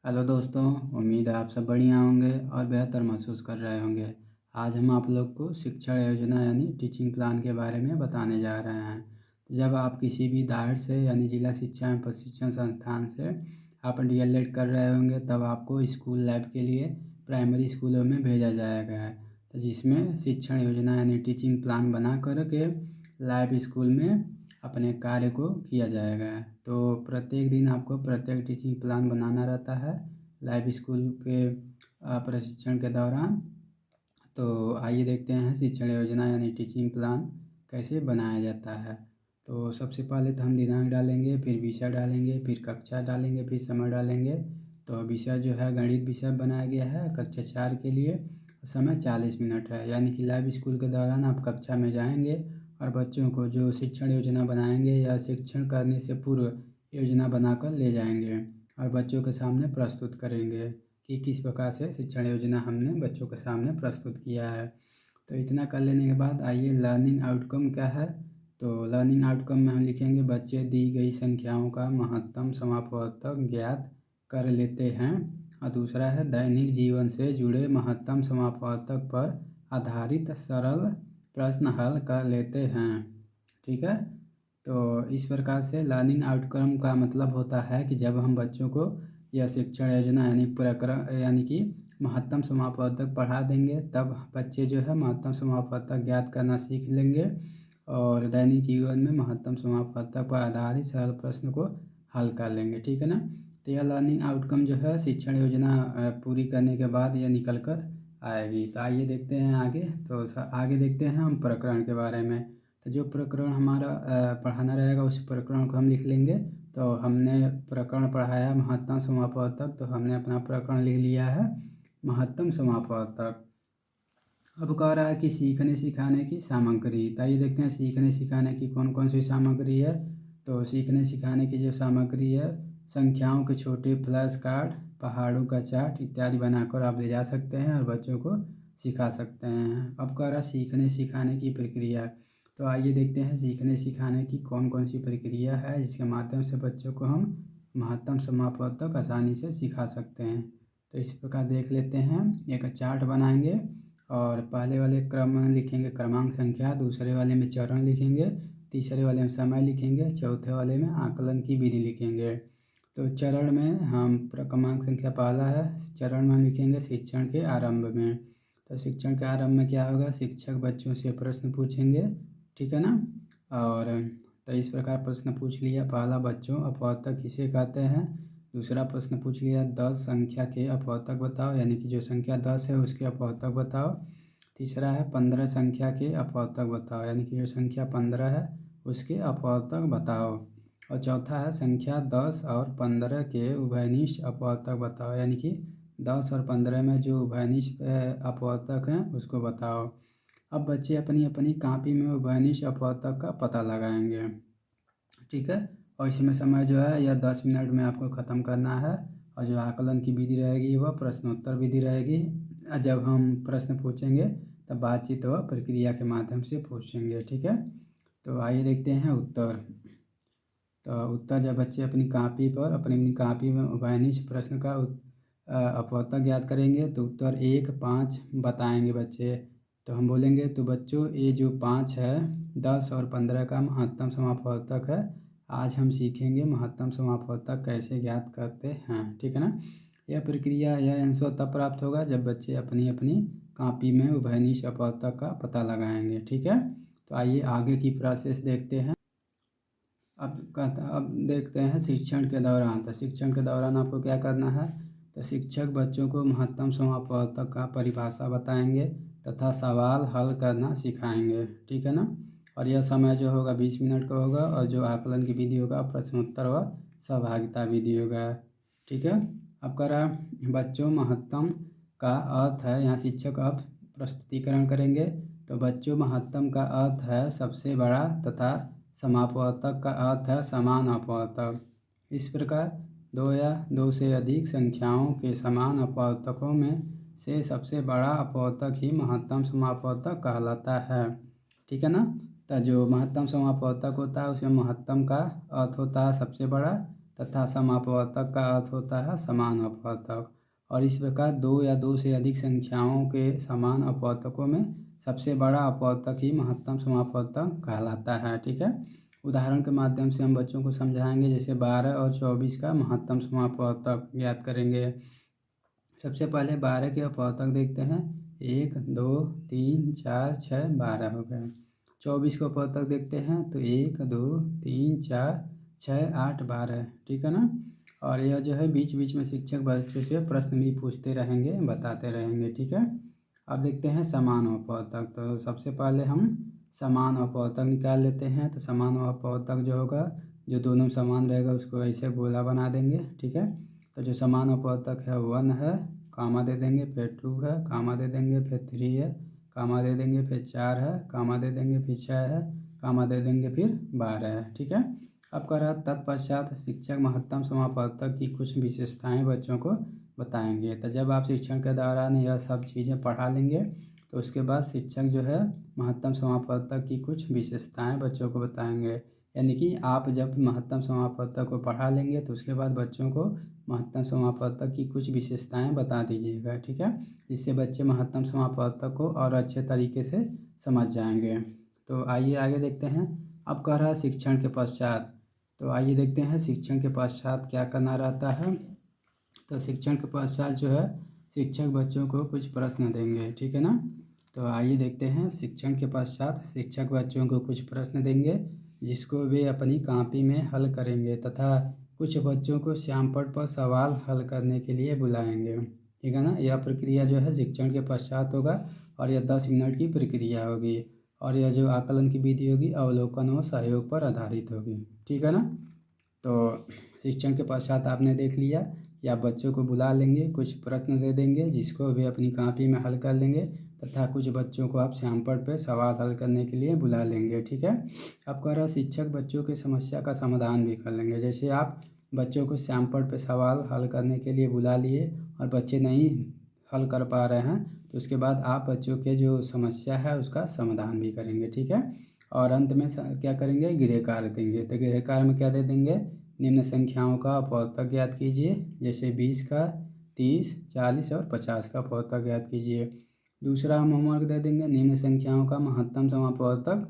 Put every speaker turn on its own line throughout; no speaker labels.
Hello दोस्तों, उम्मीद है आप सब बढ़िया होंगे और बेहतर महसूस कर रहे होंगे। आज हम आप लोग को शिक्षण योजना यानी टीचिंग प्लान के बारे में बताने जा रहे हैं। जब आप किसी भी दायर से यानी जिला शिक्षा एवं प्रशिक्षण संस्थान से आप डीएलएड कर रहे होंगे, तब आपको स्कूल लैब के लिए प्राइमरी स्कूलों में भेजा जाएगा, तो जिसमें शिक्षण योजना यानी टीचिंग प्लान बना कर के लैब स्कूल में अपने कार्य को किया जाएगा। तो प्रत्येक दिन आपको प्रत्येक टीचिंग प्लान बनाना रहता है लाइव स्कूल के प्रशिक्षण के दौरान। तो आइए देखते हैं शिक्षण योजना यानी टीचिंग प्लान कैसे बनाया जाता है। तो सबसे पहले तो हम दिनांक डालेंगे, फिर विषय डालेंगे, फिर कक्षा डालेंगे, फिर समय डालेंगे। तो विषय जो है गणित विषय बनाया गया है कक्षा 4 के लिए। समय 40 मिनट है, यानी कि लाइव स्कूल के दौरान आप कक्षा में जाएंगे और बच्चों को जो शिक्षण योजना बनाएंगे या शिक्षण करने से पूर्व योजना बनाकर ले जाएंगे और बच्चों के सामने प्रस्तुत करेंगे कि किस प्रकार से शिक्षण योजना हमने बच्चों के सामने प्रस्तुत किया है। तो इतना कर लेने के बाद आइए लर्निंग आउटकम क्या है। तो लर्निंग आउटकम में हम लिखेंगे बच्चे दी गई संख्याओं का महत्तम समापवर्तक ज्ञात कर लेते हैं। और दूसरा है दैनिक जीवन से जुड़े महत्तम समापवर्तक पर आधारित सरल प्रश्न हल कर लेते हैं। ठीक है। तो इस प्रकार से लर्निंग आउटकम का मतलब होता है कि जब हम बच्चों को यह शिक्षण योजना यानी प्रक्रम यानी कि महत्तम समापवर्तक पढ़ा देंगे, तब बच्चे जो है महत्तम समापवर्तक ज्ञात करना सीख लेंगे और दैनिक जीवन में महत्तम समापवर्तक पर आधारित सरल प्रश्न को हल कर लेंगे। ठीक है ना। तो यह लर्निंग आउटकम जो है शिक्षण योजना पूरी करने के बाद यह निकल कर आएगी। तो आइए देखते हैं आगे। तो आगे देखते हैं हम प्रकरण के बारे में। तो जो प्रकरण हमारा पढ़ाना रहेगा उस प्रकरण को हम लिख लेंगे। तो हमने प्रकरण पढ़ाया महत्तम समापवर्तक, तो हमने अपना प्रकरण लिख लिया है महत्तम समापवर्तक। अब कह रहा है कि सीखने सिखाने की सामग्री। तो आइए देखते हैं सीखने सिखाने की कौन कौन सी सामग्री है। तो सीखने सिखाने की जो सामग्री है, संख्याओं के छोटे फ्लैश कार्ड, पहाड़ों का चार्ट इत्यादि बनाकर आप ले जा सकते हैं और बच्चों को सिखा सकते हैं। अब कह रहा है सीखने सिखाने की प्रक्रिया। तो आइए देखते हैं सीखने सिखाने की कौन कौन सी प्रक्रिया है जिसके माध्यम से बच्चों को हम महत्तम समापवर्तक आसानी से सिखा सकते हैं। तो इस प्रकार देख लेते हैं। एक चार्ट बनाएंगे और पहले वाले क्रम में लिखेंगे क्रमांक संख्या, दूसरे वाले में चरण लिखेंगे, तीसरे वाले में समय लिखेंगे, चौथे वाले में आकलन की विधि लिखेंगे। तो चरण में हम क्रमांक संख्या पहला है, चरण में हम लिखेंगे शिक्षण के आरंभ में। तो शिक्षण के आरंभ में क्या होगा, शिक्षक बच्चों से प्रश्न पूछेंगे। ठीक है ना। और तो इस प्रकार प्रश्न पूछ लिया, पहला बच्चों अपवर्तक किसे कहते हैं। दूसरा प्रश्न पूछ लिया 10 संख्या के अपवर्तक बताओ, यानी कि जो संख्या 10 है उसके अपवर्तक बताओ। तीसरा है 15 संख्या के अपवर्तक बताओ, यानी कि जो संख्या 15 है उसके अपवर्तक बताओ। और चौथा है संख्या 10 और 15 के उभयनिष्ठ अपवर्तक बताओ, यानी कि 10 और 15 में जो उभयनिष्ठ अपवर्तक हैं उसको बताओ। अब बच्चे अपनी अपनी कॉपी में उभयनिष्ठ अपवर्तक का पता लगाएंगे। ठीक है। और इसमें समय जो है यह 10 मिनट में आपको ख़त्म करना है। और जो आकलन की विधि रहेगी वह प्रश्नोत्तर विधि रहेगी। जब हम प्रश्न पूछेंगे तब बातचीत व प्रक्रिया के माध्यम से पूछेंगे। ठीक है। तो आइए देखते हैं उत्तर। तो उत्तर जब बच्चे अपनी कॉपी पर अपनी अपनी कॉपी में उभयनिष्ठ प्रश्न का अपवर्तक ज्ञात करेंगे तो उत्तर 1, 5 बताएंगे बच्चे। तो हम बोलेंगे तो बच्चों ये जो 5 है 10 और 15 का महत्तम समापवर्तक है। आज हम सीखेंगे महत्तम समापवर्तक कैसे ज्ञात करते हैं। ठीक है ना। यह प्रक्रिया यह आंसर तब प्राप्त होगा जब बच्चे अपनी अपनी कॉपी में उभयनिष्ठ अपवर्तक का पता लगाएंगे। ठीक है। तो आइए आगे की प्रोसेस देखते हैं। अब देखते हैं शिक्षण के दौरान। तो शिक्षण के दौरान आपको क्या करना है। तो शिक्षक बच्चों को महत्तम समापवर्तक का परिभाषा बताएंगे तथा सवाल हल करना सिखाएंगे। ठीक है ना। और यह समय जो होगा 20 मिनट का होगा और जो आकलन की विधि होगा प्रश्नोत्तर व सहभागिता विधि होगा। ठीक है। अब कह रहा बच्चों महत्तम का अर्थ है, यहाँ शिक्षक अब प्रस्तुतिकरण करेंगे। तो बच्चों महत्तम का अर्थ है सबसे बड़ा तथा समापवर्तक का अर्थ है समान अपवर्तक। इस प्रकार दो या दो से अधिक संख्याओं के समान अपवर्तकों में से सबसे बड़ा अपवर्तक ही महत्तम समापवर्तक कहलाता है। ठीक है ना। तो जो महत्तम समापवर्तक होता है उसमें महत्तम का अर्थ होता है सबसे बड़ा तथा समापवर्तक का अर्थ होता है समान अपवर्तक। और इस प्रकार दो या दो से अधिक संख्याओं के समान अपवर्तकों में सबसे बड़ा अपवर्तक ही महत्तम समापवर्तक कहलाता है। ठीक है, उदाहरण के माध्यम से हम बच्चों को समझाएंगे। जैसे 12 और 24 का महत्तम समापवर्तक ज्ञात करेंगे। सबसे पहले 12 के अपवर्तक देखते हैं। 1 2 3 4 6 12 हो गए। 24 को अपवर्तक देखते हैं तो 1 2 3 4 6 8 12। ठीक है ना। और यह जो है बीच बीच में शिक्षक बच्चों से प्रश्न भी पूछते रहेंगे, बताते रहेंगे। ठीक है, अब देखते हैं समान अपवर्तक। तो सबसे पहले हम समान अपवर्तक निकाल लेते हैं। तो समान अपवर्तक जो होगा, जो दोनों समान रहेगा उसको ऐसे गोला बना देंगे। ठीक है, तो जो समान अपवर्तक है 1 है, कामा दे देंगे, फिर 2 है, कामा दे देंगे, फिर 3 है, कामा दे देंगे, फिर 4 है, कामा दे देंगे, फिर 6 है, कामा दे देंगे, फिर 12 है। ठीक है, अब कह रहा तत्पश्चात शिक्षक महत्तम समापवर्तक की कुछ विशेषताएं बच्चों को बताएंगे। तो जब आप शिक्षण के दौरान यह सब चीज़ें पढ़ा लेंगे तो उसके बाद शिक्षक जो है महत्तम समापवर्तक की कुछ विशेषताएं बच्चों को बताएंगे। यानी कि आप जब महत्तम समापवर्तक को पढ़ा लेंगे तो उसके बाद बच्चों को महत्तम समापवर्तक की कुछ विशेषताएं बता दीजिएगा। ठीक है, जिससे बच्चे महत्तम समापवर्तक को और अच्छे तरीके से समझ जाएंगे। तो आइए आगे देखते हैं। अब कह रहा है शिक्षण के पश्चात। तो आइए देखते हैं शिक्षण के पश्चात क्या करना रहता है। तो शिक्षण के पश्चात जो है शिक्षक बच्चों को कुछ प्रश्न देंगे। ठीक है ना। तो आइए देखते हैं। शिक्षण के पश्चात शिक्षक बच्चों को कुछ प्रश्न देंगे जिसको वे अपनी कॉपी में हल करेंगे तथा कुछ बच्चों को श्यामपट्ट पर सवाल हल करने के लिए बुलाएंगे। ठीक है ना। यह प्रक्रिया जो है शिक्षण के पश्चात होगा और यह 10 मिनट की प्रक्रिया होगी। और यह जो आकलन की विधि होगी अवलोकन व सहयोग पर आधारित होगी। ठीक है ना। तो शिक्षण के पश्चात आपने देख लिया कि आप बच्चों को बुला लेंगे, कुछ प्रश्न दे देंगे जिसको वे अपनी कॉपी में हल कर लेंगे तथा कुछ बच्चों को आप श्यामपट्ट पे सवाल हल करने के लिए बुला लेंगे। ठीक है, अब कह रहा शिक्षक बच्चों की समस्या का समाधान भी कर लेंगे। जैसे आप बच्चों को श्यामपट्ट पे सवाल हल करने के लिए बुला लिए और बच्चे नहीं हल कर पा रहे हैं तो उसके बाद आप बच्चों के जो समस्या है उसका समाधान भी करेंगे। ठीक है, और अंत में क्या करेंगे, गृह कार्य देंगे। तो गृह कार्य में क्या दे देंगे, निम्न संख्याओं का अपवर्तक ज्ञात कीजिए। जैसे 20 का, 30, 40 और 50 का अपवर्तक ज्ञात कीजिए। दूसरा हम होमवर्क दे देंगे, निम्न संख्याओं का महत्तम समापवर्तक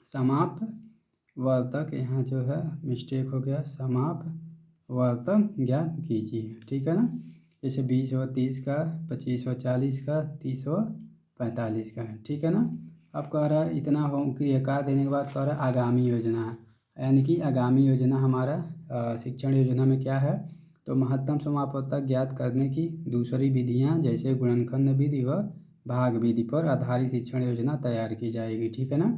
समापवर्तक, यहाँ जो है मिस्टेक हो गया, समापवर्तक ज्ञात कीजिए। ठीक है ना। जैसे 20 और 30 का, 25 और 40 का, 30 और 45 का। ठीक है ना। अब कह रहा है इतना होम क्रिया कार्य देने के बाद कह रहा है आगामी योजना। यानी कि आगामी योजना हमारा शिक्षण योजना में क्या है, तो महत्तम समापवर्तक ज्ञात करने की दूसरी विधियां जैसे गुणनखंड विधि व भाग विधि पर आधारित शिक्षण योजना तैयार की जाएगी। ठीक है ना।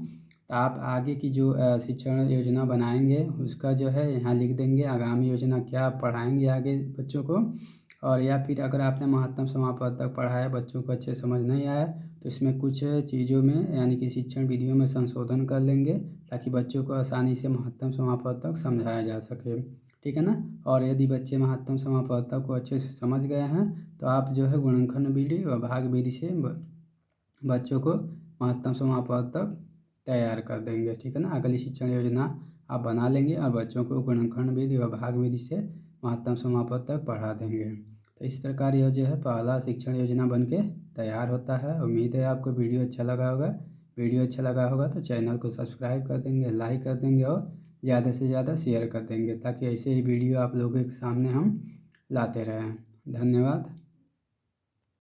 तो आप आगे की जो शिक्षण योजना बनाएंगे उसका जो है यहाँ लिख देंगे, आगामी योजना क्या पढ़ाएंगे आगे बच्चों को। और या फिर अगर आपने महत्तम समापवर्तक पढ़ाया बच्चों को अच्छे समझ नहीं आया तो इसमें कुछ चीज़ों में यानी कि शिक्षण विधियों में संशोधन कर लेंगे ताकि बच्चों को आसानी से महत्तम समापवर्तक समझाया जा सके। ठीक है ना। और यदि बच्चे महत्तम समापवर्तक को अच्छे से समझ गए हैं तो आप जो है गुणनखंड विधि व भाग विधि से बच्चों को महत्तम समापवर्तक तैयार कर देंगे। ठीक है ना। अगली शिक्षण योजना आप बना लेंगे और बच्चों को गुणनखंड विधि व भाग विधि से महत्तम समापवर्तक पढ़ा देंगे। तो इस प्रकार यह जो है पहला शिक्षण योजना बन के तैयार होता है। उम्मीद है आपको वीडियो अच्छा लगा होगा। वीडियो अच्छा लगा होगा तो चैनल को सब्सक्राइब कर देंगे, लाइक कर देंगे और ज़्यादा से ज़्यादा शेयर कर देंगे ताकि ऐसे ही वीडियो आप लोगों के सामने हम लाते रहें। धन्यवाद।